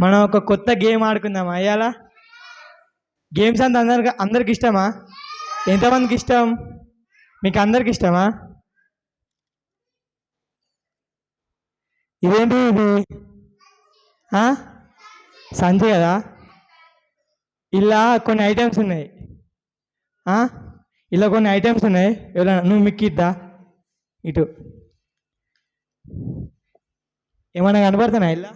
మనం ఒక కొత్త గేమ్ ఆడుకుందామా అయ్యాలా? గేమ్స్ అంతా అందరికి ఇష్టమా? ఎంతమందికి ఇష్టం? మీకు అందరికి ఇష్టమా? ఇదేంటి ఇది? సంచి కదా? ఇలా కొన్ని ఐటమ్స్ ఉన్నాయి. ఇలా కొన్ని ఐటమ్స్ ఉన్నాయి. ఎవరైనా నువ్వు మిక్కిద్దా ఇటు ఏమన్నా కనబడుతున్నా ఇలా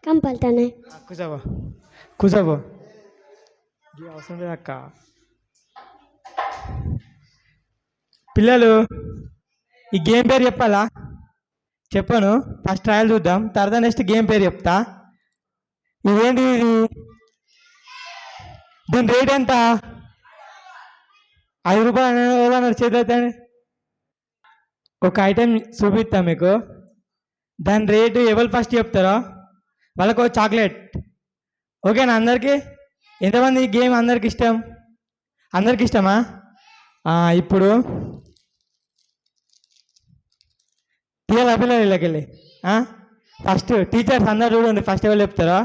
కనబడతానే కూర్చోబో కూర్చోబో అవసరం లేదు అక్క. పిల్లలు ఈ గేమ్ పేరు చెప్పాలా? చెప్పను. ఫస్ట్ ట్రయల్ చూద్దాం, తర్వాత నెక్స్ట్ గేమ్ పేరు చెప్తా. ఇదేంటి ఇది? దీని రేట్ ఎంత? 5 రూపాయలు ఏదన్నా చేద్దాం. ఒక ఐటెం చూపిస్తా మీకు, దాని రేటు ఎవరు ఫస్ట్ చెప్తారో వాళ్ళకు చాక్లెట్. ఓకేనా అందరికీ? ఎంతమంది ఈ గేమ్ అందరికి ఇష్టం? అందరికి ఇష్టమా? ఇప్పుడు తీయాలి పిల్లలు ఇళ్ళకెళ్ళి. ఫస్ట్ టీచర్స్ అందరు చూడండి, ఫస్ట్ ఎవరు చెప్తారో.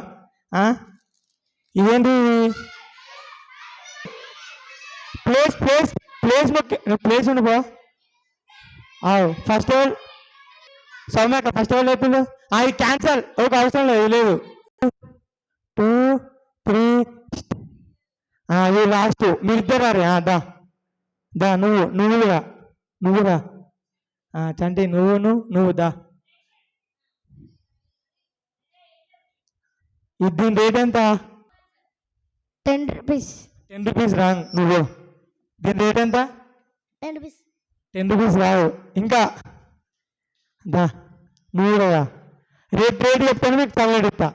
ఇదేంటి? ప్లేస్ ప్లేస్ ప్లేస్ ప్లేస్ ఉండిపో. ఫస్ట్ ఎవరు? సౌమ్యక ఫస్ట్ ఎవరు చెప్పిండు? ఇది క్యాన్సల్. ఓకే, అవసరం లేదు, లేదు. 2 3 ఇది లాస్ట్. మీరిద్దరు రా. దా దా నువ్వురా చంటి, నువ్వు దా. దీని రేట్ ఎంత? 10 రూపీస్. 10 rupees wrong. నువ్వు దీని రేట్ ఎంత? 10 రూపీస్. 10 రూపీస్ రావు. ఇంకా దా నువ్వు కదా. రేట్ చెప్తాను, మీకు చాక్లెట్ ఇస్తా.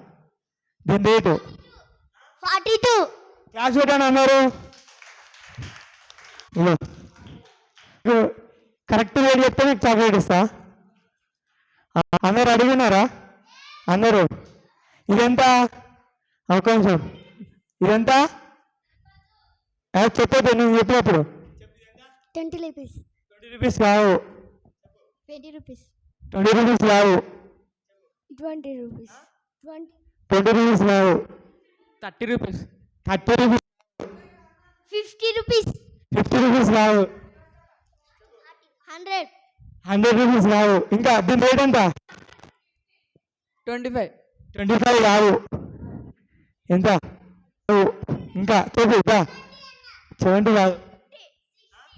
దీని రేటు 42. క్లాస్ పెట్టాను అన్నారు. కరెక్ట్ రేట్ చెప్తే మీకు చాక్లెట్ ఇస్తా. అందరు అడిగినారా? అందరూ ఇదెంత? ఒక నిమిషం. ఇదెంత చెప్పేది నేను చెప్పినప్పుడు. 20 రూపీస్. 20 రూపీస్ కావు. 20 రూపీస్. 20 రూపీస్ కావు. 20 రూపీస్. 20 రూపీస్ కావు. 30 రూపీస్. 30 రూపీస్. 50 రూపీస్. 50 రూపీస్ కావు. 100. 100 రూపీస్ కావు. ఇంకా దీని రేట్ ఎంత? 25. 25 కావు. ఎంత? ఇంకా చెప్పు. 70 కాదు.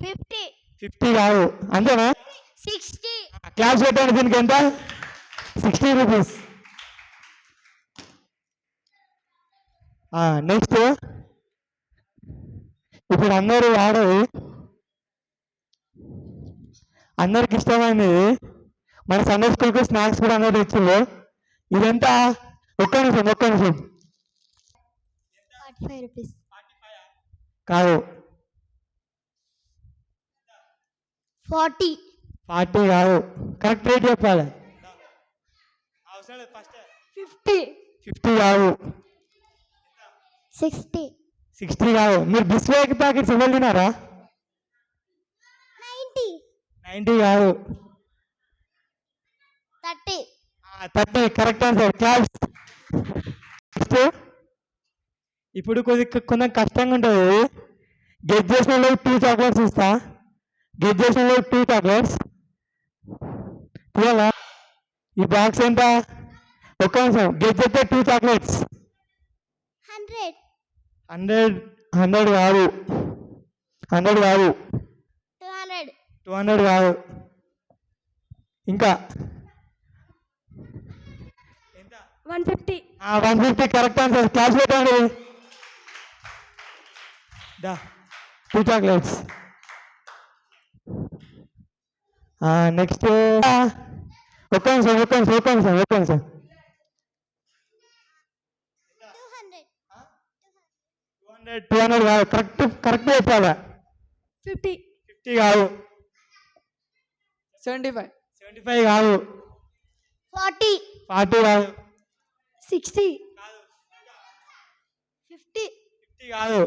50. 50 కాదు. అంతేనా? 60. క్లాస్ పెట్టండి. దీనికి ఎంత? 60 రూపీస్. నెక్స్ట్ ఇప్పుడు అందరూ ఆడేది, అందరికి ఇష్టమైనది, మన సండే స్కూల్కి స్నాక్స్ కూడా అందరూ ఇచ్చింది. ఇదంతా ఒక్క నిమిషం 45 రూపీస్. కాదు. 40. 40 కాదు. కరెక్ట్ రేట్ చెప్పాలి. 50. 50 కాదు. 60. 60 కాదు. మీరు బిస్కెట్ ప్యాకెట్స్ ఎవరు తినారా? 90. 90 కాదు. 30. 30 కరెక్ట్ ఆన్సర్. క్లాస్. ఇప్పుడు కొంచెం కష్టంగా ఉంటుంది. గెట్ చేసిన వాళ్ళు 2 చాక్లెట్స్ ఇస్తా. గెట్ చేసిన వాళ్ళు 2 చాక్లెట్స్ ఇవ్వాలా? ఈ బాక్స్ ఎంత? ఒక్క నిమిషం. గెట్ చేస్తే 2 చాక్లెట్స్. 100. 100 కాదు. 100 కాదు. 200. 200 కాదు. ఇంకా 150. 150 కరెక్ట్ ఆన్సర్. క్లాస్ పెట్టండి. 2 చాక్లెట్స్. నెక్స్ట్ ఒక్క నిమిషం. 200 కాదు. కరెక్ట్ చెప్పాలా? 50. 50 కాదు. 75. 75 కాదు. 40. 40 కాదు. 60. 50. 50 కాదు.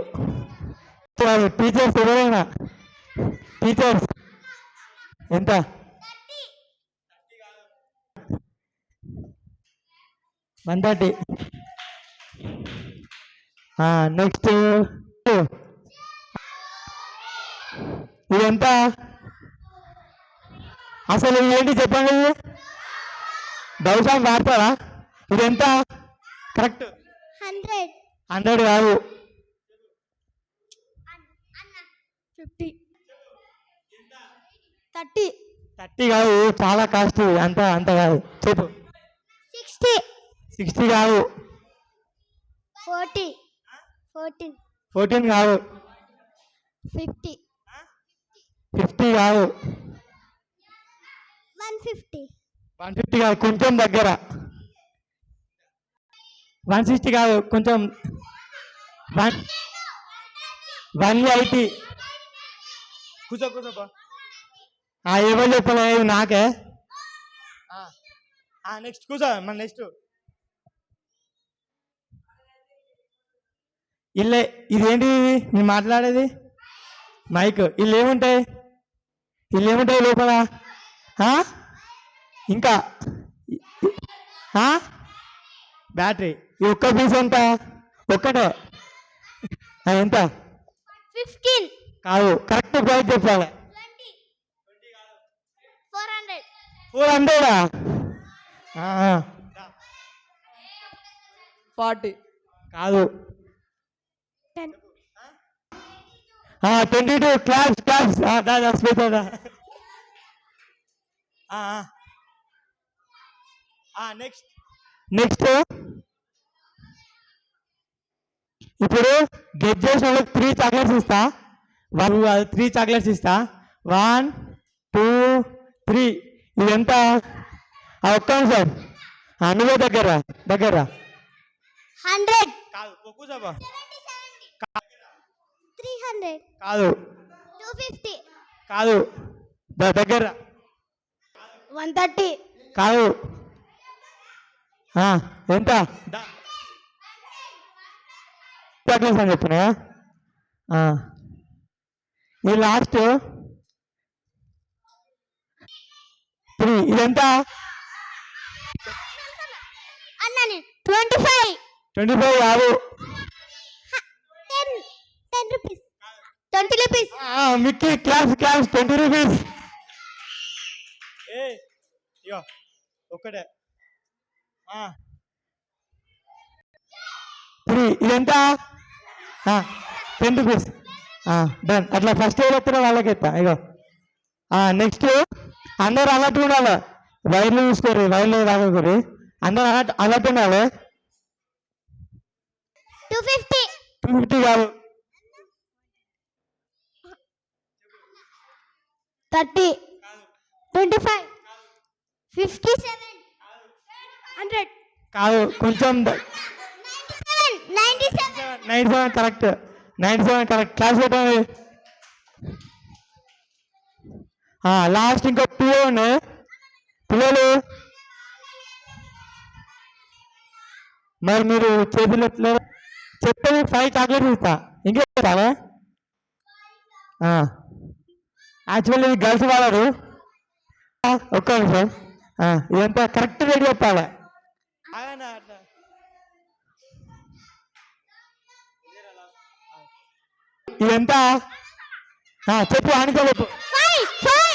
టీచర్స్ ఎవరైనా టీచర్స్ ఎంత? 130. నెక్స్ట్ ఇది ఎంత? అసలు ఇది ఏంటి చెప్పండి, ఇది బహుశా వాడతారా? ఇది ఎంత కరెక్ట్? 100. 100 కాదు. 50. 30. 30 కాదు, చాలా కాస్ట్. అంత అంత కాదు, చెప్పు. 60. 60 కాదు. 40. 14. 14 కాదు. 50. 50 కాదు. 150. 150 కాదు, కొంచెం దగ్గర. 160 కాదు, కొంచెం. 180. కూర్చో కూర్చోపా. ఎవరు చెప్పలే, ఇది నాకే. నెక్స్ట్ కూర్చో, మన నెక్స్ట్ ఇల్లే. ఇదేంటి నేను మాట్లాడేది? మైక్. ఇల్లు ఏముంటాయి లోపల? ఇంకా బ్యాటరీ. ఈ ఒక్క పీస్ ఎంత? ఒక్కటే. ఎంత? 15. కాదు, కరెక్ట్ ప్రైస్ చెప్పాలి. 20. 400. 400. 40. కాదు. 10. 22. క్లాప్స్. నెక్స్ట్ ఇప్పుడు గెట్ చేసిన వాళ్ళకి 3 చాక్లెట్స్ ఇస్తా. 3 చాక్లెట్స్ ఇస్తా. 1 2 3. ఇది ఎంత? ఒక్క నిమిషం. నువ్వే దగ్గర 100. కాదు. 300. కాదు. 250. కాదు. దగ్గర. 130. కాదు. ఎంత? చాక్లెట్స్ అని చెప్పినా. ఈ లాస్ట్ 3. ఇదెంత? అన్నని 25. 25 కాదు. 10 rupees. 20 rupees. Mickey class 20 rupees. ఒక్కటే. 3. ఇదెంత? 10 రూపీస్. డన్. అట్లా ఫస్ట్ ఎవరు వస్తారో వాళ్ళకి ఎత్తా. ఇగో నెక్స్ట్ అందరు అన్నట్టు ఉండాలి. వైర్లు చూసుకోరు, వైర్లు రాకోరు. అందరు అన్నట్టు ఉండాలి. 250. 250 కాదు. 30. 25. 57. 100. కాదు, కొంచెం. 97. 97 కరెక్ట్. 97 కరెక్ట్. క్లాస్ పెట్టండి. లాస్ట్ ఇంకో 2 ఉన్నాయి పిల్లలు. మరి మీరు చేతులు ఎట్లా చెప్పేది? 5 చాక్లెట్స్ ఇస్తా. ఇంకేం చెప్పాలి? యాక్చువల్లీ గర్ల్స్ వాడరు. ఒక్క నిమిషం. ఇదంతా కరెక్ట్ రేట్ చెప్పాలి. ఇదంతా చెప్పు. ఆనితో చెప్పు. 5.